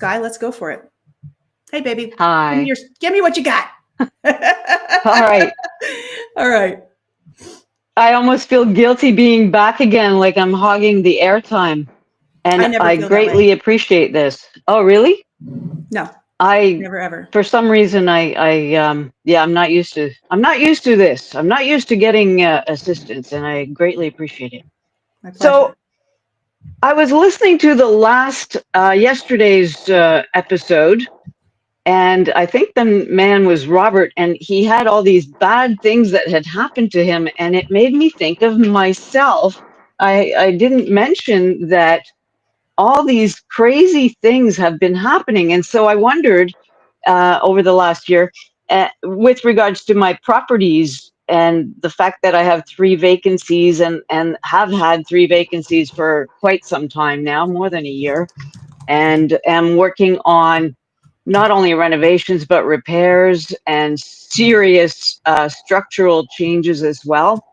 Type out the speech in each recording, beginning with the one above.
Sky. Let's go for it. Hey, baby. Hi. Give me what you got. All right. All right. I almost feel guilty being back again, like I'm hogging the airtime. And I never feel greatly that way. appreciate this. Oh, really? No. I never ever. For some reason I'm not used to this. I'm not used to getting assistance, and I greatly appreciate it. My pleasure. So I was listening to the last yesterday's episode, and I think the man was Robert, and he had all these bad things that had happened to him, and it made me think of myself. I didn't mention that all these crazy things have been happening. And so I wondered over the last year, with regards to my properties and the fact that I have 3 vacancies and have had 3 vacancies for quite some time now, more than a year, and am working on not only renovations, but repairs and serious structural changes as well.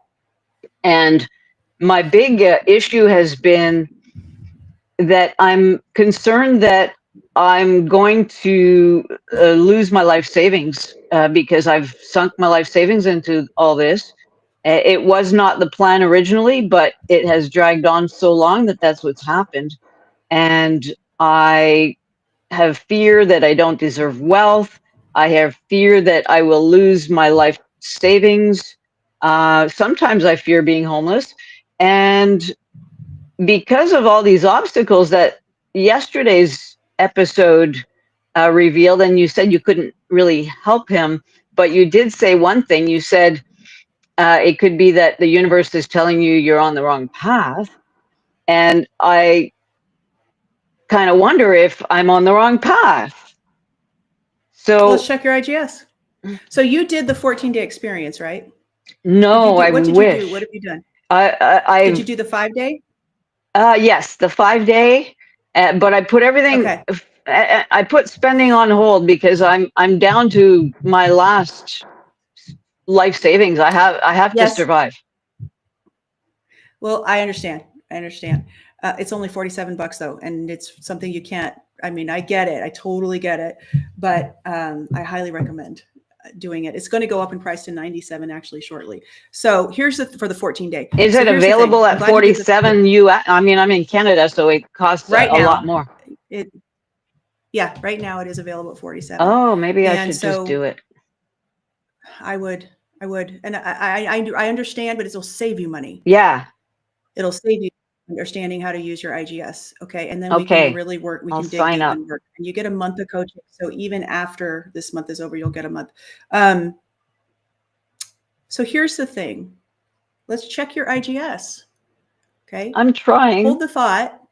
And my big issue has been that I'm concerned that I'm going to lose my life savings because I've sunk my life savings into all this. It was not the plan originally, but it has dragged on so long that that's what's happened. And I have fear that I don't deserve wealth. I have fear that I will lose my life savings. Sometimes I fear being homeless. And because of all these obstacles that yesterday's episode revealed, and you said you couldn't really help him, but you did say one thing. You said it could be that the universe is telling you you're on the wrong path. And I kind of wonder if I'm on the wrong path. So let's check your IGS. So you did the 14-day experience, right? No, what did wish. you do? What have you done? Did you do the 5-day? Yes, the 5-day, but I put everything. Okay. I put spending on hold because I'm down to my last life savings. I have to survive. Well, I understand. It's only $47 though, and it's something you can't. I mean, I get it. I totally get it, but I highly recommend doing it. It's going to go up in price to $97 actually shortly. So here's for the 14-day. Is it available at 47 US? I mean, I'm in Canada, so it costs a lot more. Right now it is available at 47. Oh, maybe I should just do it. I would, and I understand, but it'll save you money. Yeah, it'll save you understanding how to use your IGS. Okay, and then we can really work. We can dig deep and work, and you get a month of coaching. So even after this month is over, you'll get a month. So here's the thing. Let's check your IGS. Okay, I'm trying. Hold the thought.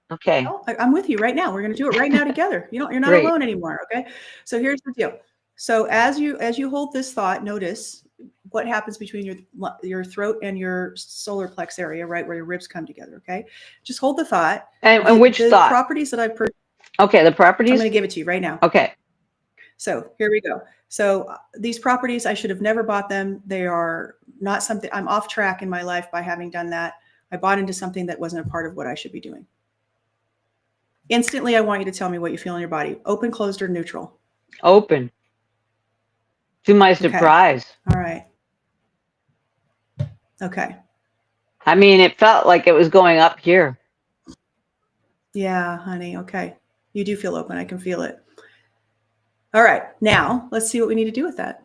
Okay, I'm with you right now. We're going to do it right now together. You're not alone anymore. Okay, so here's the deal. So as you hold this thought, notice what happens between your throat and your solar plex area, right where your ribs come together. Okay, just hold the thought. And which thought? Properties that I've purchased. Okay, the properties. I'm going to give it to you right now. Okay. So here we go. So these properties, I should have never bought them. They are not something. I'm off track in my life by having done that. I bought into something that wasn't a part of what I should be doing. Instantly, I want you to tell me what you feel in your body. Open, closed, or neutral? Open. To my surprise. Okay. All right. Okay. I mean, it felt like it was going up here. Yeah, honey. Okay. You do feel open. I can feel it. All right. Now, let's see what we need to do with that.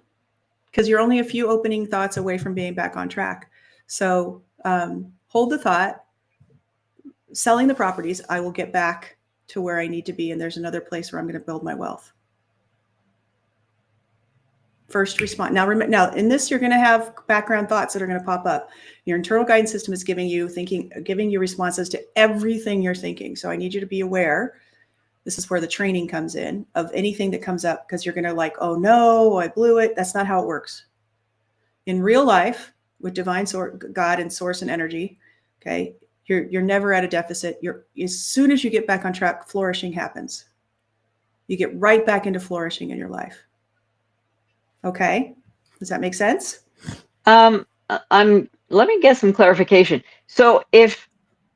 Because you're only a few opening thoughts away from being back on track. So hold the thought. Selling the properties, I will get back to where I need to be. And there's another place where I'm going to build my wealth. First response. Now, in this, you're going to have background thoughts that are going to pop up. Your internal guidance system is giving you responses to everything you're thinking. So I need you to be aware. This is where the training comes in of anything that comes up, because you're going to like, oh no, I blew it. That's not how it works. In real life, with divine God and source and energy, okay, you're never at a deficit. As soon as you get back on track, flourishing happens. You get right back into flourishing in your life. Okay, does that make sense? Let me get some clarification. So if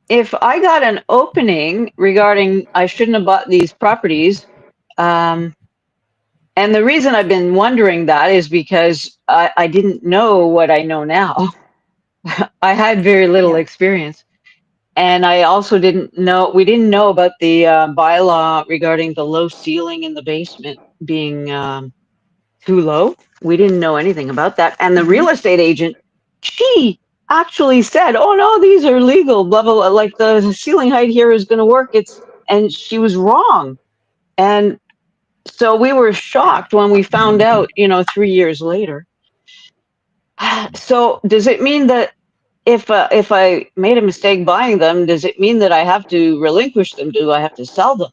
if I got an opening regarding I shouldn't have bought these properties, and the reason I've been wondering that is because I didn't know what I know now. I had very little Yeah. experience. And I also we didn't know about the bylaw regarding the low ceiling in the basement being too low. We didn't know anything about that. And the real estate agent, she actually said, "Oh no, these are legal, blah, blah, blah. Like the ceiling height here is going to work." And she was wrong. And so we were shocked when we found out, 3 years later. So does it mean that if I made a mistake buying them, does it mean that I have to relinquish them? Do I have to sell them?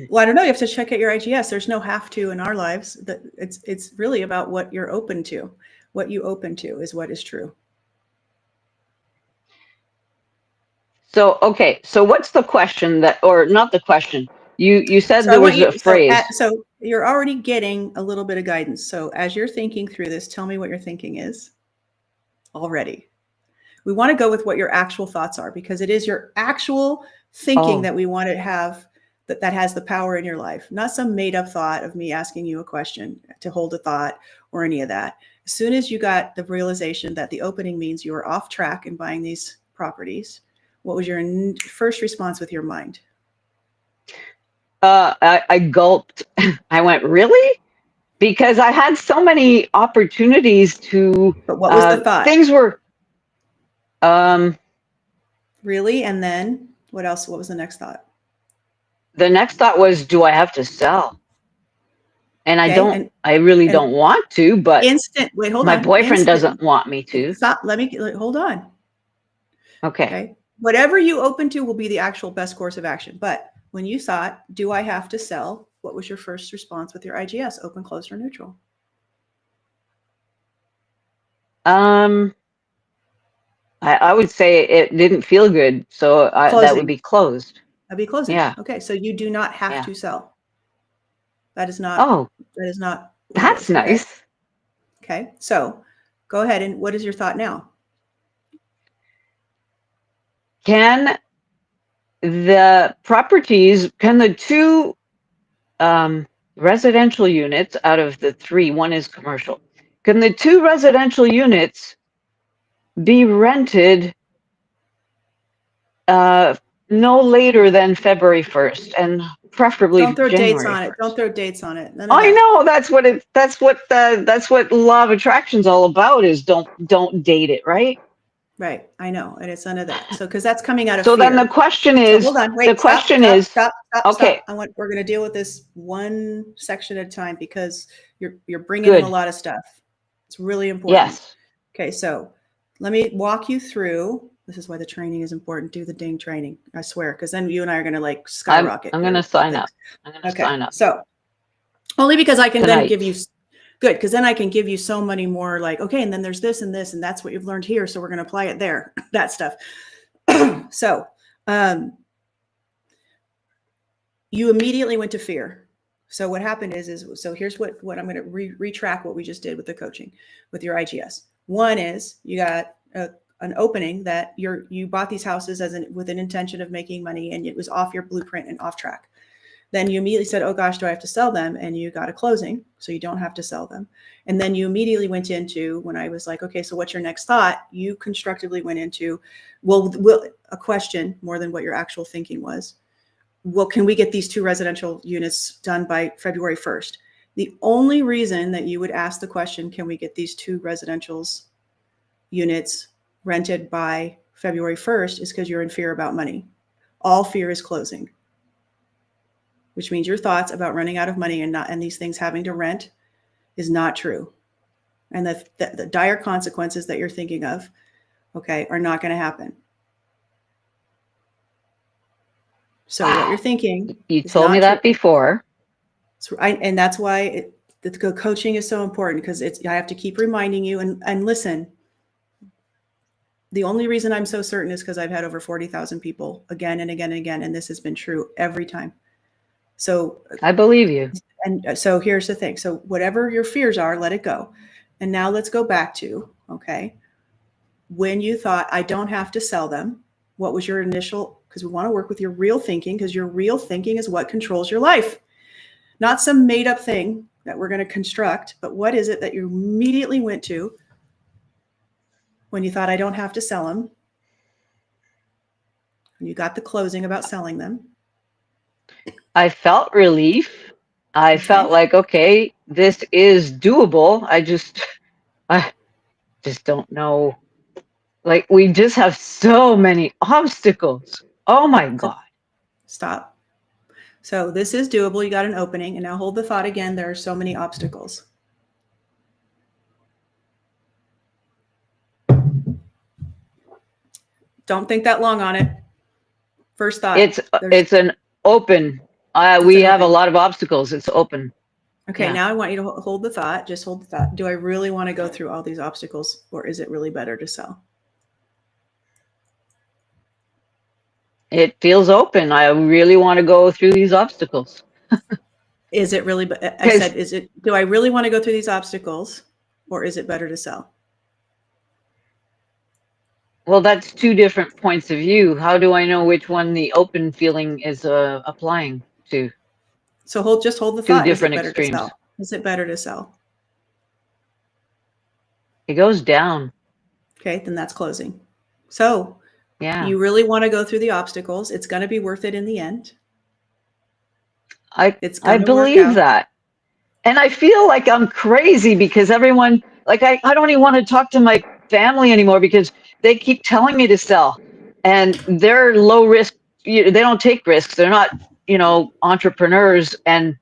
Well, I don't know. You have to check out your IGS. There's no have to in our lives. That it's really about what you're open to. What you open to is what is true. So, okay. So what's the question or not the question? You said So I there want was a you. phrase. So you're already getting a little bit of guidance. So as you're thinking through this, tell me what your thinking is already. We want to go with what your actual thoughts are, because it is your actual thinking Oh, that we want to have that has the power in your life, not some made up thought of me asking you a question to hold a thought or any of that. As soon as you got the realization that the opening means you were off track in buying these properties, what was your first response with your mind? I gulped. I went, really? Because I had so many opportunities to, But what was the thought? things were, um, Really? And then what else? What was the next thought? the next thought was, do I have to sell? And Okay. I really And don't want to, but wait, hold my on. boyfriend doesn't want me to. Stop. Hold on. Okay. Okay. Whatever you open to will be the actual best course of action. But when you thought, do I have to sell? What was your first response with your IGS? Open, closed, or neutral? Um, I would say it didn't feel good, so that would Closing. be closed. That'd be closing. Yeah, Okay. So you do not have yeah. to sell. That is not Oh, what it that's is. Okay. nice. Okay. So go ahead. And what is your thought now? Can can the two residential units out of the three, one is commercial, can the two residential units be rented no later than February 1st and preferably Don't throw dates January on it. Don't 1st? throw dates on it. None of I that. know that's what law of attraction's all about, is don't date it, right? Right. I know. And it's none of that. So, because that's coming out of So then the fear. question So hold is, on, wait, stop, okay, stop. We're going to deal with this one section at a time, because you're bringing in a good. lot of stuff. It's really important. Yes. Okay, so let me walk you through. This is why the training is important. Do the ding training, I swear, because then you and I are going to like skyrocket I'm going to your sign things. up. I'm going to Okay, sign up so only because I can then give you tonight. good, because then I can give you so many more, like, okay, and then there's this and this, and that's what you've learned here, so we're going to apply it there. That stuff. So you immediately went to fear. So what happened is so here's what I'm going to retrack what we just did with the coaching with your IGS. One is you got an opening that you bought these houses with an intention of making money, and it was off your blueprint and off track. Then you immediately said, oh gosh, do I have to sell them? And you got a closing, so you don't have to sell them. And then you immediately went into, when I was like, okay, so what's your next thought? You constructively went into, well, a question more than what your actual thinking was. Well, can we get these two residential units done by February 1st? The only reason that you would ask the question, can we get these two residential units rented by February 1st, is because you're in fear about money. All fear is closing, which means your thoughts about running out of money and these things having to rent is not true. And the dire consequences that you're thinking of, okay, are not going to happen. So Wow. what you're thinking You is told me that true. before. And that's why the coaching is so important, because I have to keep reminding you and listen. The only reason I'm so certain is because I've had over 40,000 people again and again and again, and this has been true every time. So I believe you. And so here's the thing. So whatever your fears are, let it go. And now let's go back to, okay, when you thought, I don't have to sell them. What was your initial, because we want to work with your real thinking, because your real thinking is what controls your life. Not some made up thing that we're going to construct, but what is it that you immediately went to when you thought, I don't have to sell them? When you got the closing about selling them. I felt relief. I felt like, okay, this is doable. I just don't know. Like, we just have so many obstacles. Oh my God. Stop. So this is doable. You got an opening. And now hold the thought again. There are so many obstacles. Don't think that long on it. First thought. It's an open. We have a lot of obstacles. It's open. Okay, Yeah. now I want you to hold the thought. Just hold the thought. Do I really want to go through all these obstacles, or is it really better to sell? It feels open. I really want to go through these obstacles. Is it really? I said, do I really want to go through these obstacles, or is it better to sell? Well, that's two different points of view. How do I know which one the open feeling is applying to? So just hold the Two thought. different Is it better extremes. to sell? Is it better to sell? It goes down. Okay, then that's closing. So yeah, you really want to go through the obstacles. It's going to be worth it in the end. I believe that. And I feel like I'm crazy because everyone, like, I don't even want to talk to my family anymore because they keep telling me to sell. And they're low risk. They don't take risks. They're not, entrepreneurs. And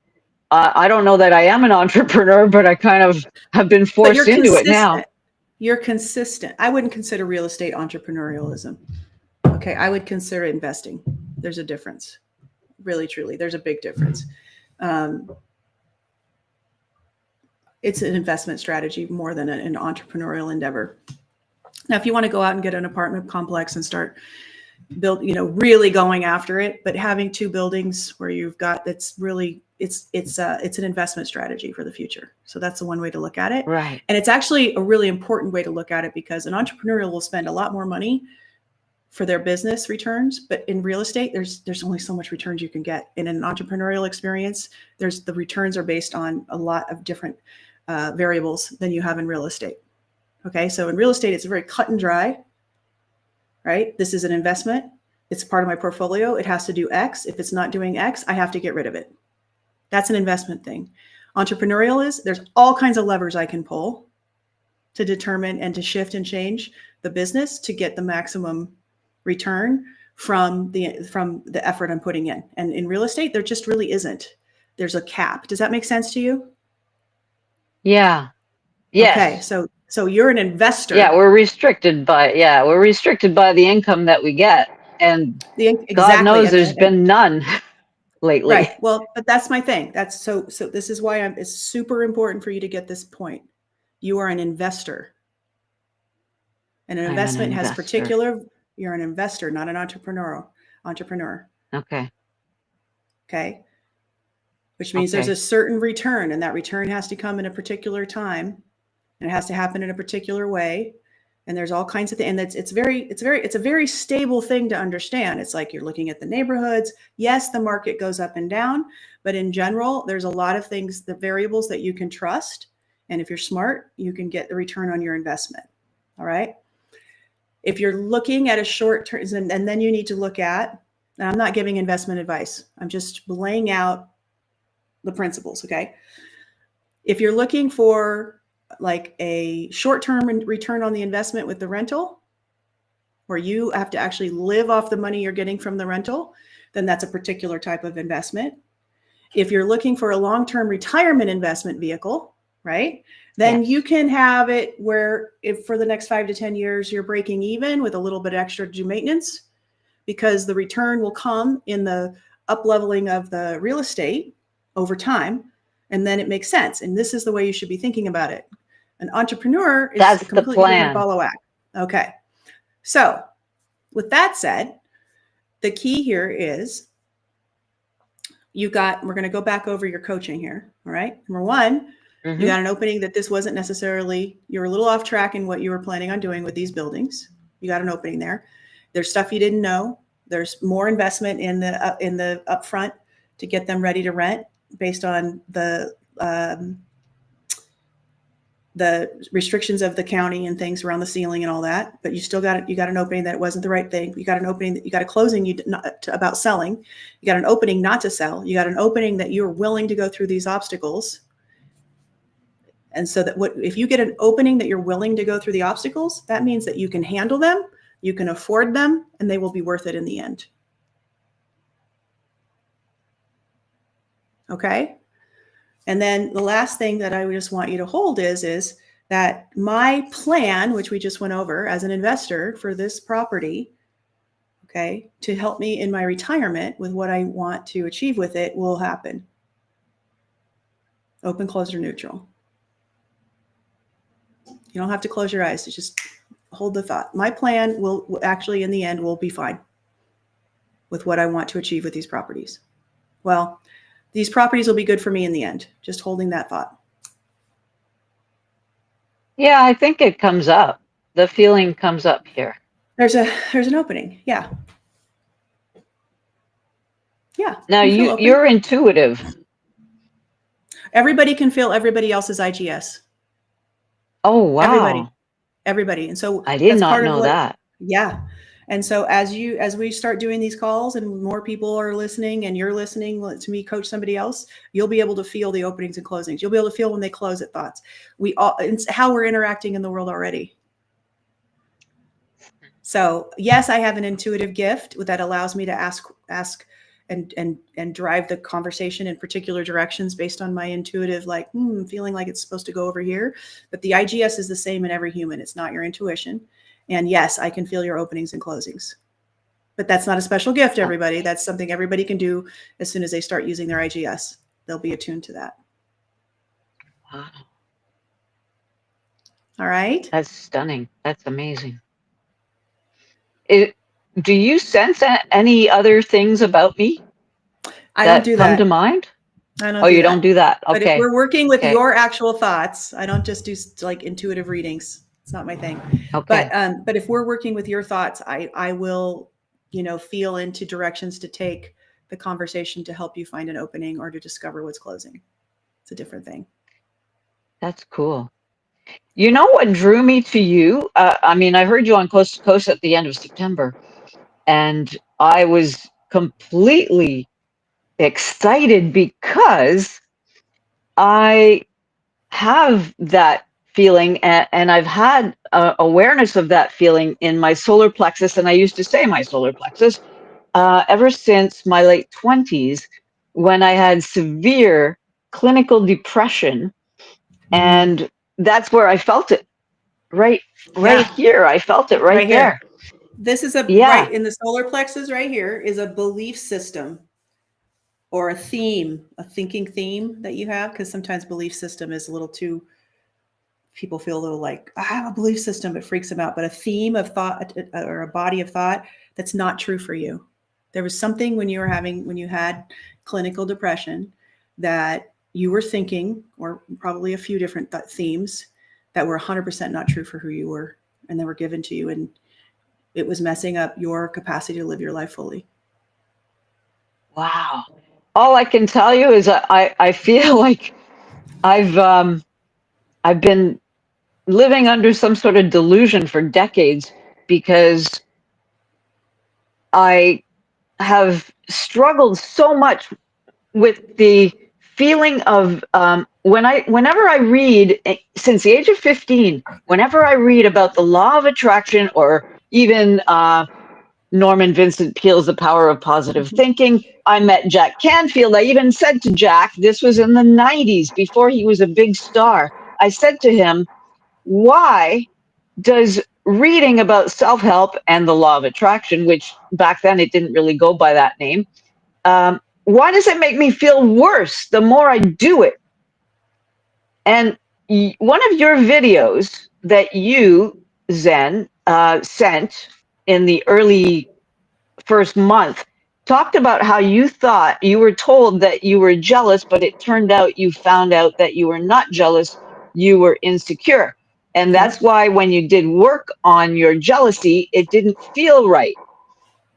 I don't know that I am an entrepreneur, but I kind of have been forced into it now. You're consistent. I wouldn't consider real estate entrepreneurialism. Okay, I would consider it investing. There's a difference. Really, truly, there's a big difference. It's an investment strategy more than an entrepreneurial endeavor. Now, if you want to go out and get an apartment complex and start really going after it, but having two buildings where you've got, that's really, it's an investment strategy for the future. So that's the one way to look at it. Right. And it's actually a really important way to look at it because an entrepreneur will spend a lot more money for their business returns, but in real estate, there's only so much returns you can get. In an entrepreneurial experience, the returns are based on a lot of different variables than you have in real estate. Okay, so in real estate, it's very cut and dry, right? This is an investment. It's part of my portfolio. It has to do X. If it's not doing X, I have to get rid of it. That's an investment thing. Entrepreneurial is, there's all kinds of levers I can pull to determine and to shift and change the business to get the maximum return from the effort I'm putting in. And in real estate, there just really isn't. There's a cap. Does that make sense to you? Yeah. Yes. Okay. So you're an investor. Yeah, we're restricted by the income that we get. And God knows there's been none lately. Right. Well, but that's my thing. That's so this is why it's super important for you to get this point. You are an investor. And an investment has you're an investor, not an entrepreneur. Okay. Okay. Which means there's a certain return, and that return has to come in a particular time, and it has to happen in a particular way. And there's all kinds of things. And it's a very stable thing to understand. It's like you're looking at the neighborhoods. Yes, the market goes up and down, but in general, there's a lot of things, the variables that you can trust. And if you're smart, you can get the return on your investment. All right. If you're looking at a short term, and then you need to look at, and I'm not giving investment advice. I'm just laying out the principles. Okay. If you're looking for like a short-term return on the investment with the rental, where you have to actually live off the money you're getting from the rental, then that's a particular type of investment. If you're looking for a long-term retirement investment vehicle, right, then you can have it where if for the next 5 to 10 years, you're breaking even with a little bit extra to do maintenance, because the return will come in the up leveling of the real estate over time. And then it makes sense. And this is the way you should be thinking about it. An entrepreneur is a completely different ball of wax. Okay. So with that said, the key here is we're going to go back over your coaching here. All right. Number one, you got an opening that this wasn't necessarily, you're a little off track in what you were planning on doing with these buildings. You got an opening there. There's stuff you didn't know. There's more investment in the upfront to get them ready to rent based on the restrictions of the county and things around the ceiling and all that. But you still got an opening that it wasn't the right thing. You got an opening that you got a closing about selling. You got an opening not to sell. You got an opening that you're willing to go through these obstacles. And so that if you get an opening that you're willing to go through the obstacles, that means that you can handle them, you can afford them, and they will be worth it in the end. Okay? And then the last thing that I just want you to hold is that my plan, which we just went over as an investor for this property, okay, to help me in my retirement with what I want to achieve with it will happen. Open, closed, or neutral. You don't have to close your eyes. Just hold the thought. My plan will actually, in the end, will be fine with what I want to achieve with these properties. Well, these properties will be good for me in the end. Just holding that thought. Yeah, I think it comes up. The feeling comes up here. There's an opening. Yeah. Yeah. Now you're intuitive. Everybody can feel everybody else's IGS. Oh, wow. Everybody. And so I did not know that. Yeah. And so as we start doing these calls and more people are listening and you're listening to me coach somebody else, you'll be able to feel the openings and closings. You'll be able to feel when they close at thoughts. It's how we're interacting in the world already. So yes, I have an intuitive gift that allows me to ask and drive the conversation in particular directions based on my intuitive, feeling like it's supposed to go over here. But the IGS is the same in every human. It's not your intuition. And yes, I can feel your openings and closings. But that's not a special gift, everybody. That's something everybody can do as soon as they start using their IGS. They'll be attuned to that. Wow. All right. That's stunning. That's amazing. Do you sense any other things about me I don't do that. Come to mind? I don't. Oh, you don't do that. Okay. But if we're working with your actual thoughts, I don't just do intuitive readings. It's not my thing. Okay. But if we're working with your thoughts, I will, feel into directions to take the conversation to help you find an opening or to discover what's closing. It's a different thing. That's cool. You know what drew me to you? I heard you on Coast to Coast at the end of September, and I was completely excited because I have that feeling, and I've had awareness of that feeling in my solar plexus, and I used to say my solar plexus ever since my late 20s, when I had severe clinical depression, and that's where I felt it. Right here. I felt it right there. This is right in the solar plexus right here is a belief system or a theme, a thinking theme that you have, because sometimes belief system is a little too, people feel a little like, I have a belief system, it freaks them out. But a theme of thought or a body of thought that's not true for you. There was something when you had clinical depression that you were thinking, or probably a few different themes that were 100% not true for who you were, and they were given to you, and it was messing up your capacity to live your life fully. Wow. All I can tell you is I feel like I've been living under some sort of delusion for decades, because I have struggled so much with the feeling of whenever I read, since the age of 15, whenever I read about the law of attraction, or even Norman Vincent Peale's The Power of Positive Thinking, I met Jack Canfield. I even said to Jack, this was in the 90s, before he was a big star, I said to him, why does reading about self-help and the law of attraction, which back then it didn't really go by that name, why does it make me feel worse the more I do it? And one of your videos that you, Zen, sent in the early first month talked about how you thought you were told that you were jealous, but it turned out you found out that you were not jealous, you were insecure. And that's why when you did work on your jealousy, it didn't feel right.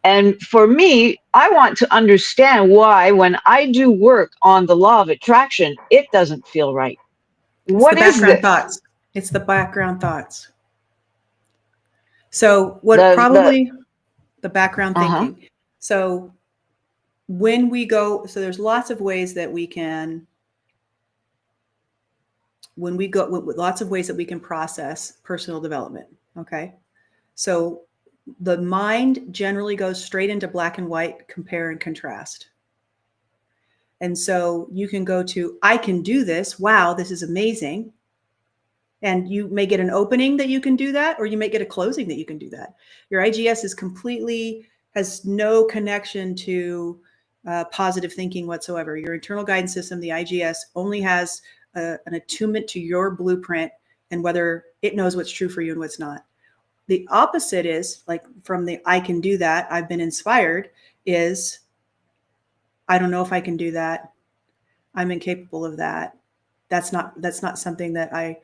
And for me, I want to understand why when I do work on the law of attraction, it doesn't feel right. It's the What is background this? thoughts. It's the background thoughts. So what The probably the background uh-huh. thinking. So when we go, so there's lots of ways that we can, when we go, with lots of ways that we can process personal development. Okay. So the mind generally goes straight into black and white, compare and contrast. And so you can go to, I can do this. Wow, this is amazing. And you may get an opening that you can do that, or you may get a closing that you can do that. Your IGS is completely, has no connection to positive thinking whatsoever. Your internal guidance system, the IGS, only has an attunement to your blueprint and whether it knows what's true for you and what's not. The opposite is, like, from the I can do that, I've been inspired, is I don't know if I can do that. I'm incapable of that. That's not something that I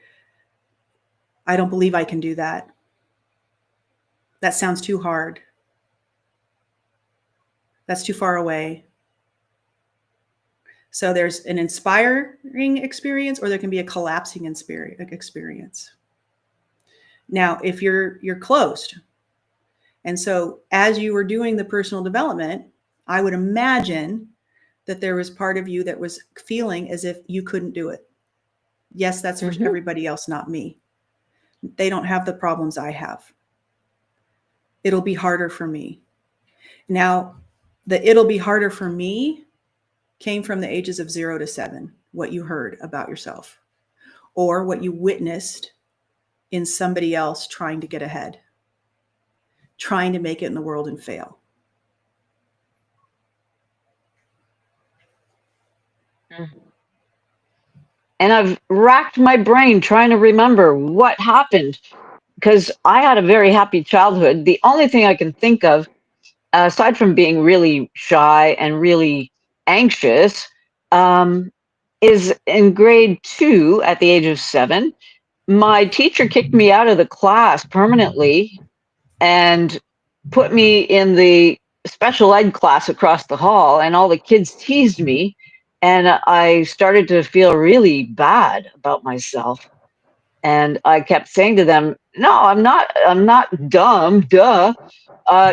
don't believe I can do that. That sounds too hard. That's too far away. So there's an inspiring experience, or there can be a collapsing experience. Now, if you're closed, and so as you were doing the personal development, I would imagine that there was part of you that was feeling as if you couldn't do it. Yes, that's for everybody else, not me. They don't have the problems I have. It'll be harder for me. Now, the it'll be harder for me came from the ages of 0 to 7, what you heard about yourself or what you witnessed in somebody else trying to get ahead, trying to make it in the world and fail. And I've racked my brain trying to remember what happened because I had a very happy childhood. The only thing I can think of, aside from being really shy and really anxious, is in grade 2 at the age of 7. My teacher kicked me out of the class permanently and put me in the special ed class across the hall, and all the kids teased me. And I started to feel really bad about myself. And I kept saying to them, no, I'm not dumb, duh.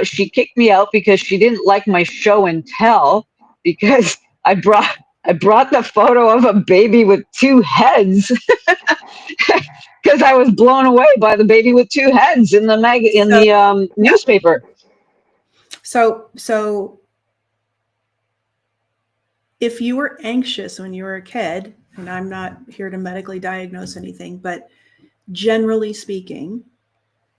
She kicked me out because she didn't like my show and tell, because I brought the photo of a baby with 2 heads because I was blown away by the baby with 2 heads in the So, yeah. newspaper. So if you were anxious when you were a kid, and I'm not here to medically diagnose anything, but generally speaking,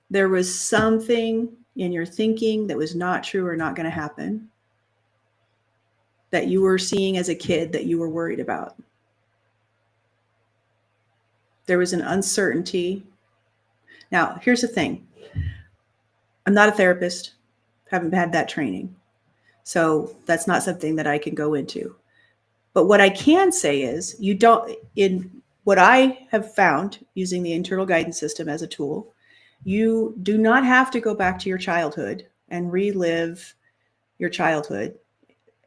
there was something in your thinking that was not true or not going to happen that you were seeing as a kid that you were worried about. There was an uncertainty. Now, here's the thing. I'm not a therapist, haven't had that training. So that's not something that I can go into. But what I can say is, you don't, in what I have found using the internal guidance system as a tool, you do not have to go back to your childhood and relive your childhood.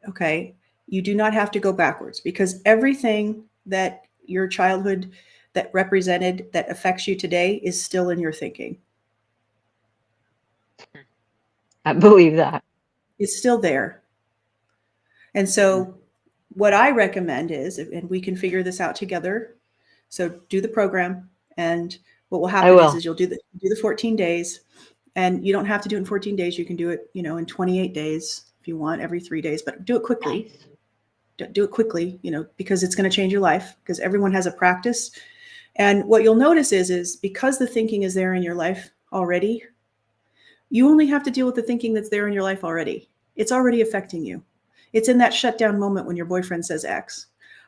Okay. You do not have to go backwards, because everything that your childhood that represented, that affects you today, is still in your thinking. I believe that. It's still there. And so what I recommend is, and we can figure this out together. So do the program, and what will happen is you'll do the 14 days, and you don't have to do it in 14 days. You can do it, in 28 days if you want, every 3 days, but do it quickly. Do it quickly, because it's going to change your life, because everyone has a practice. And what you'll notice is because the thinking is there in your life already, you only have to deal with the thinking that's there in your life already. It's already affecting you. It's in that shutdown moment when your boyfriend says X,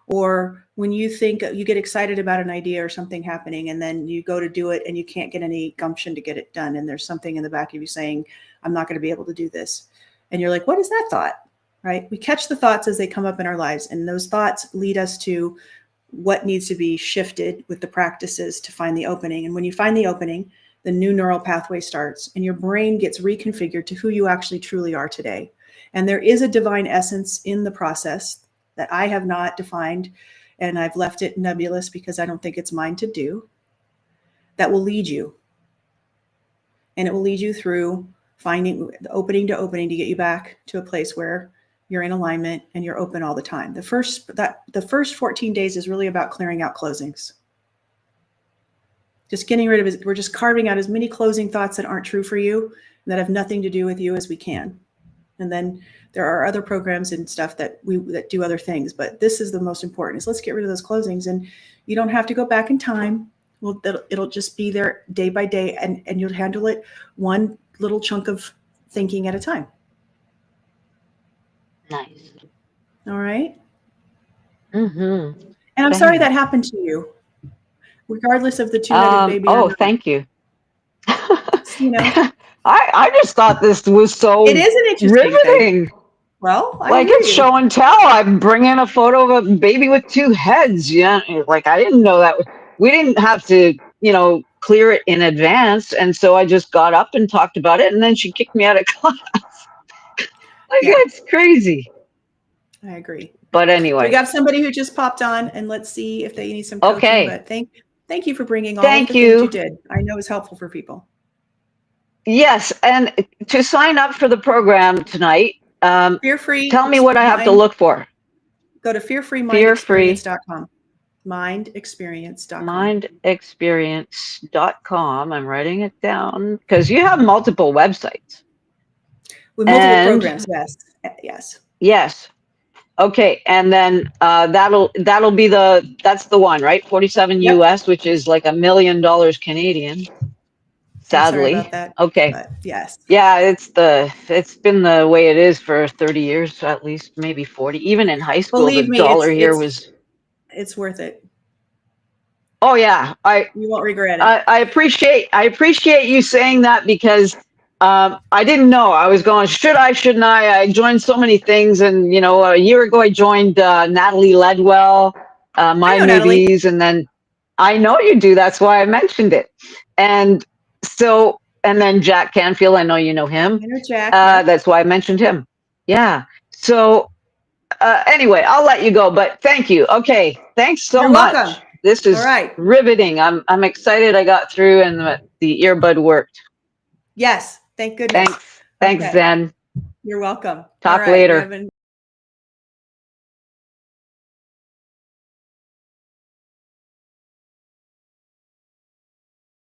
or when you think you get excited about an idea or something happening, and then you go to do it and you can't get any gumption to get it done. And there's something in the back of you saying, I'm not going to be able to do this. And you're like, what is that thought? Right? We catch the thoughts as they come up in our lives, and those thoughts lead us to what needs to be shifted with the practices to find the opening. And when you find the opening, the new neural pathway starts and your brain gets reconfigured to who you actually truly are today. And there is a divine essence in the process that I have not defined, and I've left it nebulous because I don't think it's mine to do, that will lead you. And it will lead you through finding the opening to opening to get you back to a place where you're in alignment and you're open all the time. The first 14 days is really about clearing out closings. Just getting rid of it. We're just carving out as many closing thoughts that aren't true for you and that have nothing to do with you as we can. And then there are other programs and stuff that do other things, but this is the most important, is let's get rid of those closings. And you don't have to go back in time. Well, it'll just be there day by day, and you'll handle it one little chunk of thinking at a time. Nice. All right. Mm-hmm. And I'm sorry that happened to you, regardless of the two-headed baby. Oh, thank you. You know, I just thought this was so it is an interesting riveting. thing. Well, like it's show and tell. I bring in a photo of a baby with two heads. Yeah, like I didn't know that. We didn't have to, clear it in advance, and so I just got up and talked about it, and then she kicked me out of class. It's crazy. I agree. But anyway, we got somebody who just popped on, and let's see if they need some coaching. Okay. But thank you for bringing all of the things you did. I know it's helpful for people. Yes, and to sign up for the program tonight, fear-free. Tell me what I have to look for. Go to fearfreemindexperience.com. Mindexperience.com. Mindexperience.com. I'm writing it down because you have multiple websites. With multiple programs, yes. Yes. Okay, and then that'll be that's the one, right? 47 US, which is like $1 million Canadian. Sadly. Sorry about that. Okay. But yes. Yeah, it's been the way it is for 30 years, at least maybe 40. Even in high school, Believe the me, dollar here was. It's worth it. Oh yeah, you won't regret it. I appreciate you saying that because I didn't know. I was going, shouldn't I? I joined so many things, and a year ago I joined Natalie Ledwell, My Movies, and then I know you do. That's why I mentioned it, and then Jack Canfield. I know you know him. I know Jack. That's why I mentioned him. Yeah. So anyway, I'll let you go, but thank you. Okay, thanks so much. Welcome. This is riveting. I'm excited I got through and the earbud worked. Yes, thank goodness. Thanks, Zen. You're welcome. Talk later.